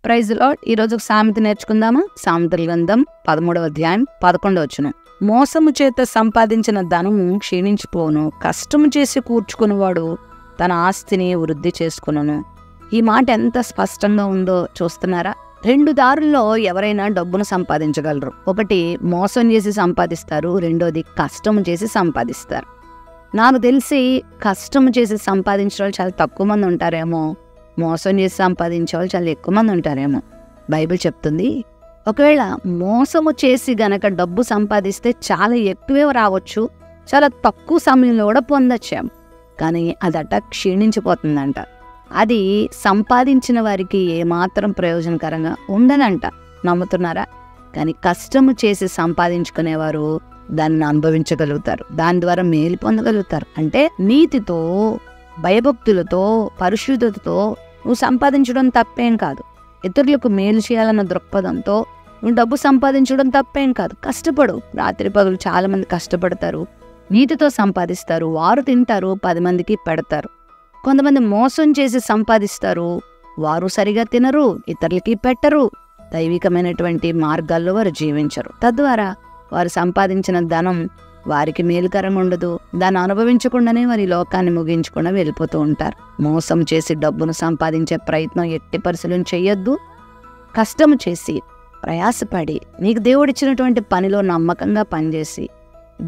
Praise lord. ఈరోజు ఒక సామెత నేర్చుకుందామా? సామెతల గ్రంథం 13వ అధ్యాయం 11వ వచనం. మోసము చేత సంపాదించిన ధనము క్షీణించిపోను, కష్టము చేసి కూర్చుకునేవాడు తన ఆస్తిని వృద్ధి చేసుకును. ఈ మాట ఎంత స్పష్టంగా ఉందో చూస్తున్నారా? 2 దారుల్లో ఎవరైనా డబ్బును సంపాదించగలరు. ఒకటి మోసం చేసి సంపాదిస్తారు, రెండోది కష్టము చేసి సంపాదిస్తారు. నాకు తెలిసి కష్టము చేసి సంపాదించిన వాళ్ళు చాలా తక్కువ మంది ఉంటారేమో, మోసం చేసి సంపాదించే వాళ్ళు చాలా ఎక్కువ మంది ఉంటారేమో. బైబిల్ చెప్తుంది, ఒకవేళ మోసము చేసి గనక డబ్బు సంపాదిస్తే చాలా ఎక్కువే రావచ్చు, చాలా తక్కువ సమయంలో కూడా పొందొచ్చాము. కానీ అదట క్షీణించిపోతుందంట. అది సంపాదించిన వారికి ఏమాత్రం ప్రయోజనకరంగా ఉండదంట. నమ్ముతున్నారా? కానీ కష్టము చేసి సంపాదించుకునేవారు దాన్ని అనుభవించగలుగుతారు, దాని ద్వారా మేలు పొందగలుగుతారు. అంటే నీతితో, భయభక్తులతో, పరిశుద్ధతతో నువ్వు సంపాదించడం తప్పేం కాదు. ఇతరులకు మేలు చేయాలన్న దృక్పథంతో నువ్వు డబ్బు సంపాదించడం తప్పేం కాదు. కష్టపడు. రాత్రి పగలు చాలా మంది కష్టపడతారు, నీతితో సంపాదిస్తారు, వారు తింటారు, 10 మందికి పెడతారు. కొంతమంది మోసం చేసి సంపాదిస్తారు, వారు సరిగా తినరు, ఇతరులకి పెట్టరు, దైవికమైనటువంటి మార్గాల్లో వారు జీవించరు. తద్వారా వారు సంపాదించిన ధనం వారికి మేలుకరంగా ఉండదు. దాన్ని అనుభవించకుండానే వారి లోకాన్ని ముగించకుండా వెళ్ళిపోతూ ఉంటారు. మోసం చేసి డబ్బును సంపాదించే ప్రయత్నం ఎట్టి పరిస్థితులను చెయ్యొద్దు. కష్టము చేసి ప్రయాసపడి నీకు దేవుడిచ్చినటువంటి పనిలో నమ్మకంగా పనిచేసి,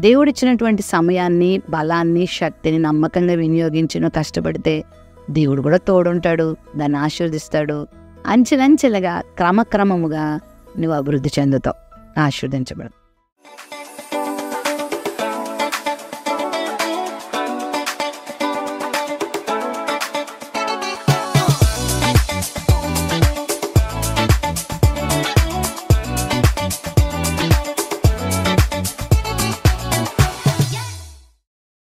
దేవుడిచ్చినటువంటి సమయాన్ని, బలాన్ని, శక్తిని నమ్మకంగా వినియోగించి కష్టపడితే దేవుడు కూడా తోడుంటాడు, దాన్ని ఆశీర్వదిస్తాడు. అంచెలంచెలుగా క్రమక్రమముగా నువ్వు అభివృద్ధి చెందుతావు, ఆశీర్వదించబడు.